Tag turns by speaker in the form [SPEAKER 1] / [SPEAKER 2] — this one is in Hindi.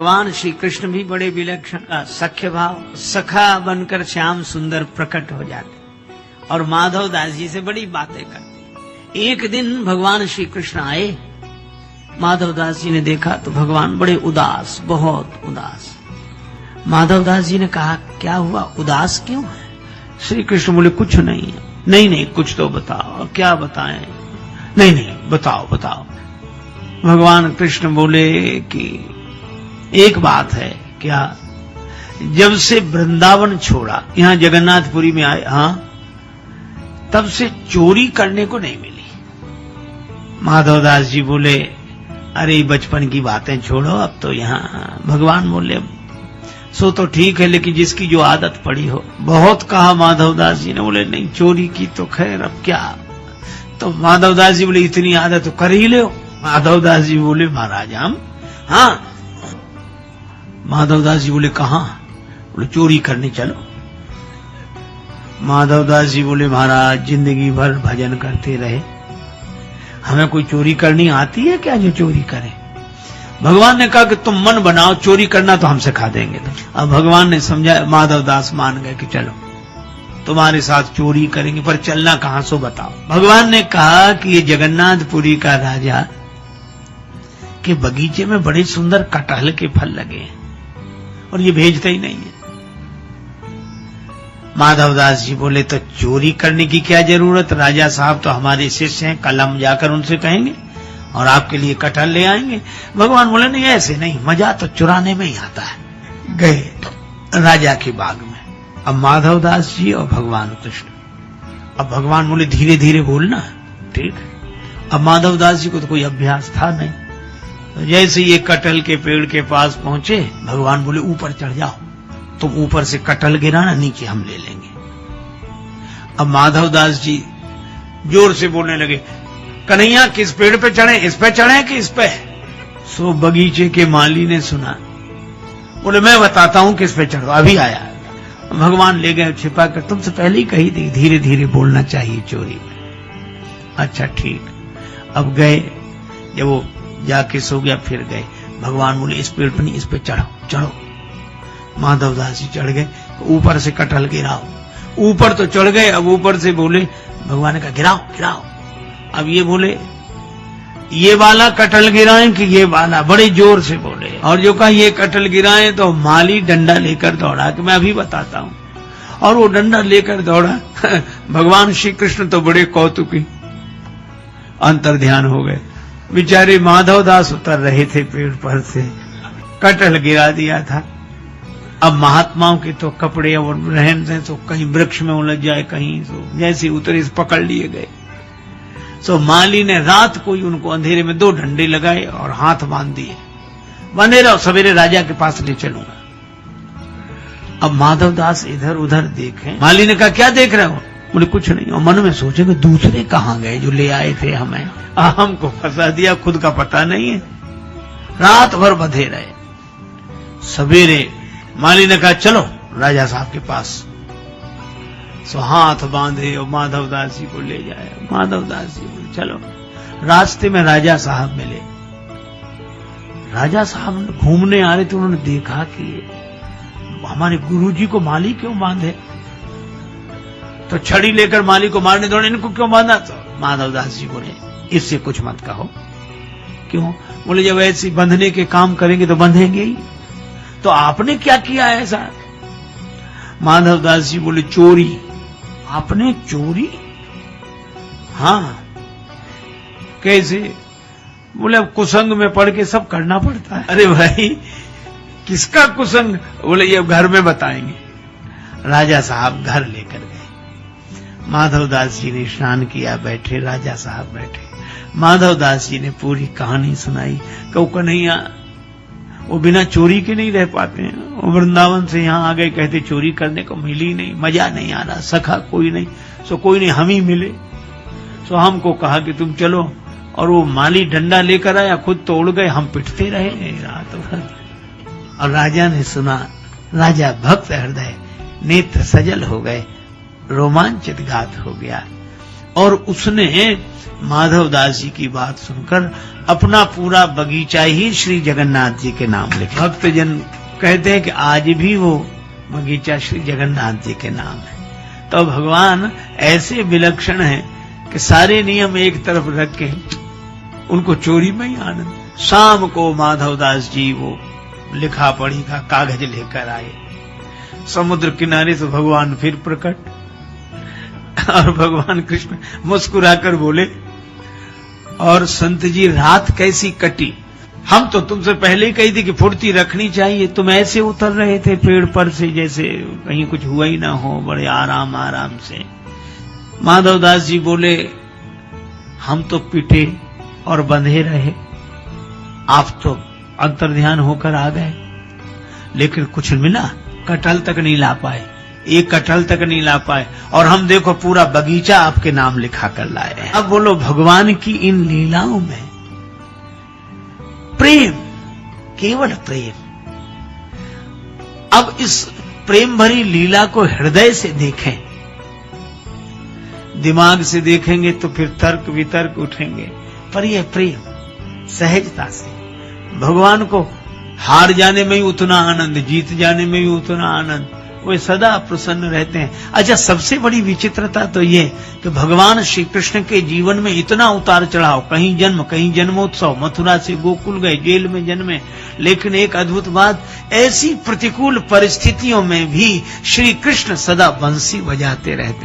[SPEAKER 1] भगवान श्री कृष्ण भी बड़े विलक्षण सख्य भाव सखा बनकर श्याम सुंदर प्रकट हो जाते और माधव दास जी से बड़ी बातें करते। एक दिन भगवान श्री कृष्ण आए, माधव दास जी ने देखा तो भगवान बड़े उदास, बहुत उदास। माधव दास जी ने कहा, क्या हुआ, उदास क्यों है? श्री कृष्ण बोले, कुछ नहीं है। नहीं कुछ तो बताओ। क्या बताएं? नहीं बताओ। भगवान कृष्ण बोले कि एक बात है। क्या? जब से वृंदावन छोड़ा, यहां जगन्नाथपुरी में आए, तब से चोरी करने को नहीं मिली। माधवदास जी बोले, अरे बचपन की बातें छोड़ो, अब तो यहाँ। भगवान बोले, सो तो ठीक है, लेकिन जिसकी जो आदत पड़ी हो। बहुत कहा माधवदास जी ने, बोले नहीं, चोरी की तो खैर अब क्या। तो माधवदास जी बोले, इतनी आदत तो कर ही ले। माधवदास जी बोले, महाराज हम माधवदास जी बोले, कहां? बोले, चोरी करने चलो। माधवदास जी बोले, महाराज जिंदगी भर भजन करते रहे, हमें कोई चोरी करनी आती है क्या जो चोरी करे? भगवान ने कहा कि तुम मन बनाओ, चोरी करना तो हम सिखा देंगे। अब भगवान ने समझा, माधवदास मान गए कि चलो तुम्हारे साथ चोरी करेंगे, पर चलना कहां सो बताओ। भगवान ने कहा कि ये जगन्नाथपुरी का राजा के बगीचे में बड़े सुंदर कटहल के फल लगे हैं और ये भेजते ही नहीं है। माधवदास जी बोले, तो चोरी करने की क्या जरूरत? राजा साहब तो हमारे शिष्य हैं, कल हम जाकर उनसे कहेंगे और आपके लिए कटहल ले आएंगे। भगवान बोले, नहीं ऐसे नहीं, मजा तो चुराने में ही आता है। गए राजा के बाग में। अब माधवदास जी और भगवान कृष्ण। अब भगवान बोले, धीरे धीरे बोलना, ठीक। अब माधवदास जी को तो कोई अभ्यास था नहीं, तो जैसे ये कटहल के पेड़ के पास पहुंचे, भगवान बोले, ऊपर चढ़ जाओ, तुम ऊपर से कटहल गिराना, नीचे हम ले लेंगे। अब माधवदास जी जोर से बोलने लगे, कन्हैया किस पेड़ पे चढ़े, इस पे चढ़े कि इस पे? सो बगीचे के माली ने सुना, बोले, मैं बताता हूं किस पे चढ़ो, अभी आया। भगवान ले गए छिपा कर, तुमसे पहले ही कही थी धीरे धीरे बोलना चाहिए चोरी में। अच्छा ठीक। अब गए, जब वो जाके सो गया, फिर गए। भगवान बोले, इस पेड़ पर नहीं, इस पे चढ़ो। माधवदास जी चढ़ गए, ऊपर से कटहल गिराओ। ऊपर तो चढ़ गए, अब ऊपर से बोले, भगवान ने कहा, गिराओ। अब ये बोले, ये वाला कटहल गिराएं कि ये वाला? बड़े जोर से बोले, और जो कहा ये कटहल गिराएं तो माली डंडा लेकर दौड़ा कि मैं अभी बताता हूं, और वो डंडा लेकर दौड़ा। भगवान श्री कृष्ण तो बड़े कौतुकी अंतर ध्यान हो गए। बेचारे माधवदास उतर रहे थे पेड़ पर से, कटहल गिरा दिया था। अब महात्माओं के तो कपड़े और रहन से तो कहीं वृक्ष में उलझ जाए, कहीं तो जैसे उतरे पकड़ लिए गए। सो माली ने रात को ही उनको अंधेरे में 2 डंडे लगाए और हाथ बांध दिए, बंधे रहो, सवेरे राजा के पास ले चलूंगा। अब माधवदास इधर उधर देखे। माली ने कहा, क्या देख रहे हो? बोले, कुछ नहीं। और मन में सोचे कि दूसरे कहां गए जो ले आए थे हमें, हमको फंसा दिया, खुद का पता नहीं है। रात भर बंधे रहे। सवेरे माली ने कहा, चलो राजा साहब के पास। सो हाथ बांधे और माधवदास जी को ले जाए। माधवदास जी बोले, चलो। रास्ते में राजा साहब मिले। राजा साहब घूमने आ रहे थे, उन्होंने देखा कि हमारे गुरुजी को माली क्यों बांधे, तो छड़ी लेकर माली को मारने दौड़े, इनको क्यों बांधा? तो माधवदास जी बोले, इससे कुछ मत कहो। क्यों? बोले, जब ऐसे बंधने के काम करेंगे तो बंधेंगे ही, तो आपने क्या किया ऐसा? माधवदास जी बोले, चोरी। आपने चोरी? हाँ। कैसे? बोले, अब कुसंग में पढ़ के सब करना पड़ता है। अरे भाई, किसका कुसंग? बोले, ये घर में बताएंगे। राजा साहब घर लेकर गए। माधवदास जी ने स्नान किया, बैठे, राजा साहब बैठे। माधवदास जी ने पूरी कहानी सुनाई। कहो, कन्हैया वो बिना चोरी के नहीं रह पाते हैं। वो वृंदावन से यहाँ आ गए, कहते चोरी करने को मिली नहीं, मजा नहीं आ रहा, सखा कोई नहीं, सो कोई नहीं, हम ही मिले। सो हमको कहा कि तुम चलो, और वो माली डंडा लेकर आया, खुद तो उड़ गए, हम पिटते रहे रात भर। और राजा ने सुना, राजा भक्त हृदय, नेत्र सजल हो गए, रोमांचित घात हो गया। और उसने माधव दास जी की बात सुनकर अपना पूरा बगीचा ही श्री जगन्नाथ जी के नाम लिखा। भक्तजन कहते हैं कि आज भी वो बगीचा श्री जगन्नाथ जी के नाम है। तो भगवान ऐसे विलक्षण हैं कि सारे नियम एक तरफ रख के उनको चोरी में ही आनंद। शाम को माधव दास जी वो लिखा पढ़ी का कागज लेकर आए। समुद्र किनारे से भगवान फिर प्रकट, और भगवान कृष्ण मुस्कुराकर बोले, और संत जी रात कैसी कटी? हम तो तुमसे पहले ही कही थी कि फुर्ती रखनी चाहिए, तुम ऐसे उतर रहे थे पेड़ पर से जैसे कहीं कुछ हुआ ही ना हो, बड़े आराम आराम से। माधव दास जी बोले, हम तो पिटे और बंधे रहे, आप तो अंतर्ध्यान होकर आ गए, लेकिन कुछ मिला? कटहल तक नहीं ला पाए, एक कटहल तक नहीं ला पाए, और हम देखो पूरा बगीचा आपके नाम लिखा कर लाए हैं। अब बोलो, भगवान की इन लीलाओं में प्रेम, केवल प्रेम। अब इस प्रेम भरी लीला को हृदय से देखें। दिमाग से देखेंगे तो फिर तर्क वितर्क उठेंगे, पर यह प्रेम सहजता से, भगवान को हार जाने में ही उतना आनंद, जीत जाने में भी उतना आनंद, वे सदा प्रसन्न रहते हैं। अच्छा, सबसे बड़ी विचित्रता तो ये कि भगवान श्री कृष्ण के जीवन में इतना उतार चढ़ाव, कहीं जन्म, कहीं जन्मोत्सव, मथुरा से गोकुल गए, जेल में जन्मे, लेकिन एक अद्भुत बात, ऐसी प्रतिकूल परिस्थितियों में भी श्री कृष्ण सदा बंसी बजाते रहते हैं।